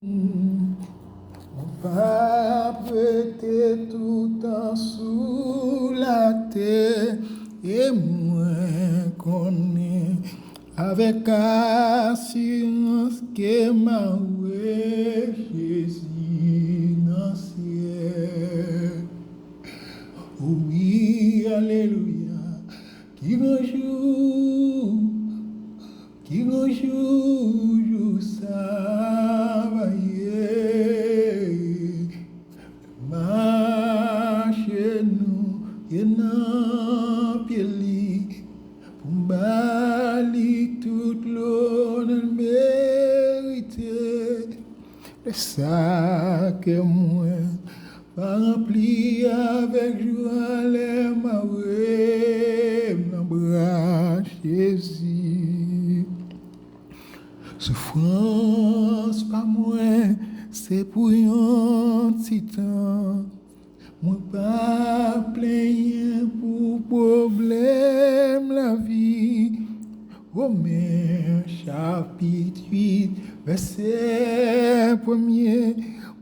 Mon pape était tout en sous la terre et moi connais avec assurance que ma Jésus dans le ciel. Oui, alléluia, qui joue travailler, marcher nous, et n'a pili, pour bali toute l'honneur mérité, le sac et moi, rempli avec joie les marais, mon bras Jésus. Souffrance pas moins, c'est pour un petit temps. Moi pas plaigner pour problème la vie. Romains chapitre 8, verset 1er.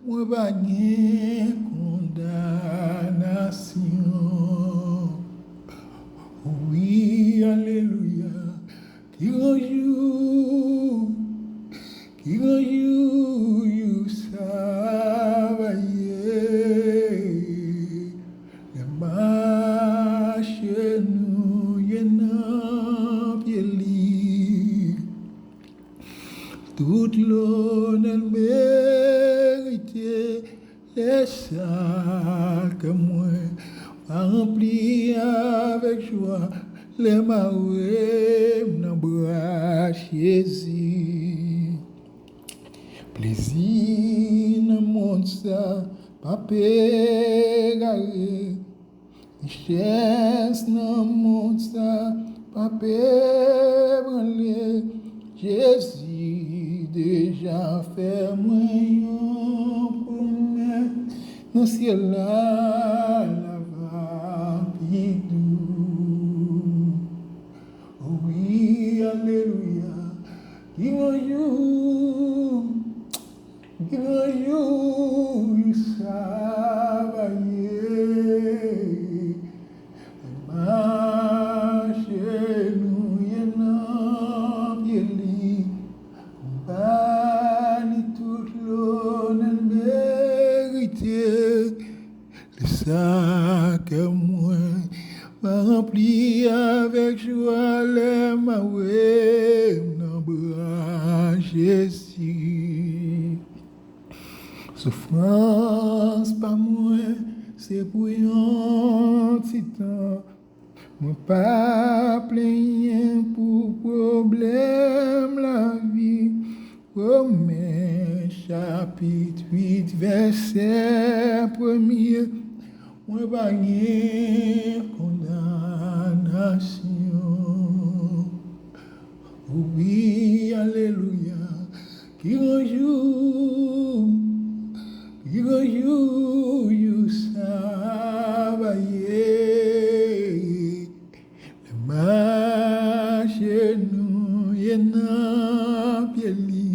Moi pas de condamnation. Oui, alléluia. Qui you travailler, les marches nous y'en pili, toute l'honneur mérité, les sacs moi remplis avec joie, les marais dans bras Jésus. Plaisir dans le monde, ça, pas pégaré. Richesse dans le monde, ça, pas pébranler. Jésus déjà fait moyen pour moi. Dans le ciel là, la vie doux. Oui, alléluia. Qui you travailler, marcher nous y'en pili, bani toute l'honneur mérité, le sac moi rempli avec joie les marais dans bras Jésus. Souffrance pas moins, c'est pour un petit temps. Moi pas plaigner pour problème la vie. Romains chapitre 8, verset 1er. Moi pas de condamnation. Oui, alléluia. Qui you travailler, les marches nous y'en pili,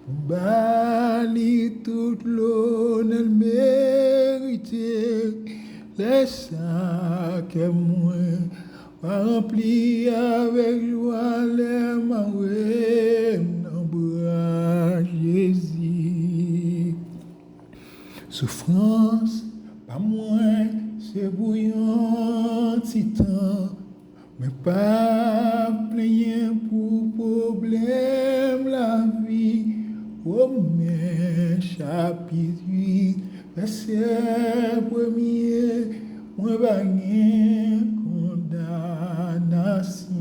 pour bali toute l'honneur mérité, les sacs moi remplis avec joie les marais dans bras Jésus. Souffrance, pas moins, c'est bouillant petit temps, mais pas plaigner pour problème la vie. Romains chapitre 8, verset 1er, moi pas de condamnation.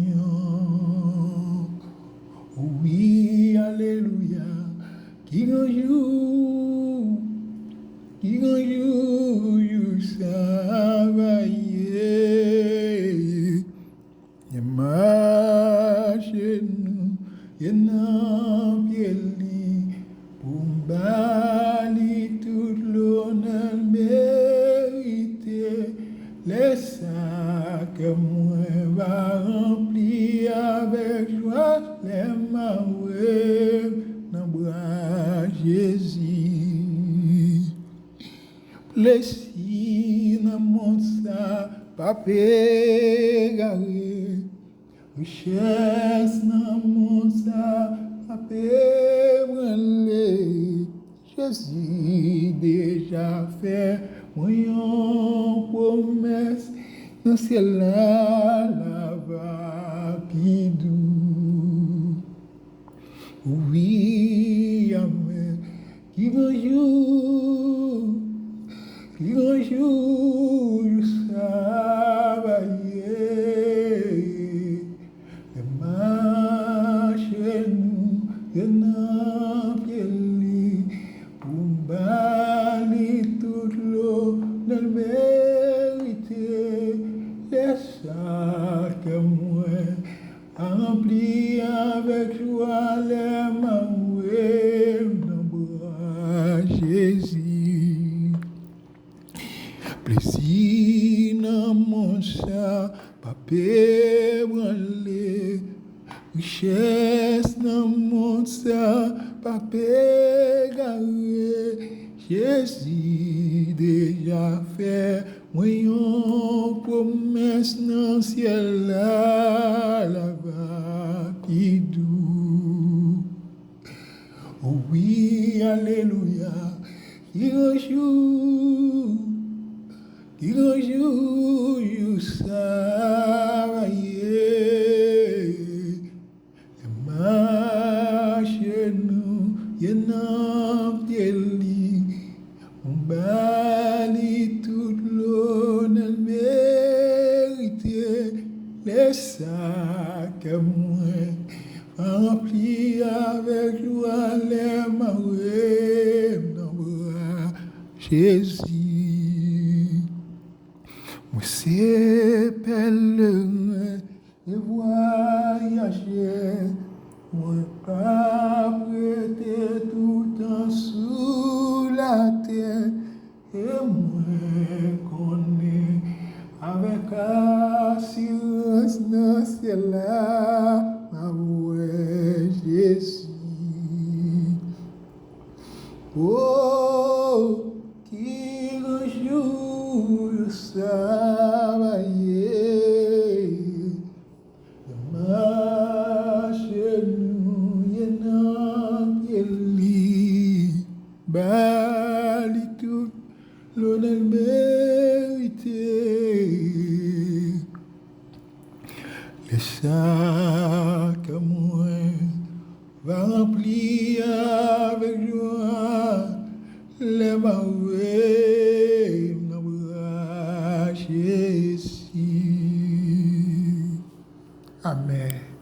Oui, alléluia, qui you travailler, et marcher nous y'en pili, pour bali toute l'honneur mérité, les sacs moi va rempli avec joie les marais dans bras Jésus. Plaisir dans mon sang, pas pégaré. Richesse dans mon sang, pas pébrûlé. Jésus déjà fait mon promesse. Dans ciel-là, là-bas, pidou. Oui, amen. Qui bonjour, je travaillais. Et marchez-nous, je n'en pied pour bannir toute l'eau de mérité. Laisse que moi rempli avec joie les mains dans bras Jésus. Plaisir dans mon chat, papier branlé. Richesse dans mon sang, papier garé. Jésus déjà fait une promesse dans le ciel là-bas qui doux. Oh oui, alléluia, qui rejoue, you travailler. Et marchez-nous, y n'en pieli, on bannit toute l'eau de mérité. Les sacs moins remplis avec joie les marais dans bras Jésus. Moi c'est pèlerin et voyager, moi pas prêter tout temps sous la terre, et moi connais avec assurance dans ce ciel-là, ma ouais Jésus. Oh, qui rejoue travailler, marchez-nous, y n'en pieli, bali tout l'honneur mérité. Les sacs à moi va remplir avec joie les marais dans bras Jésus. Amen.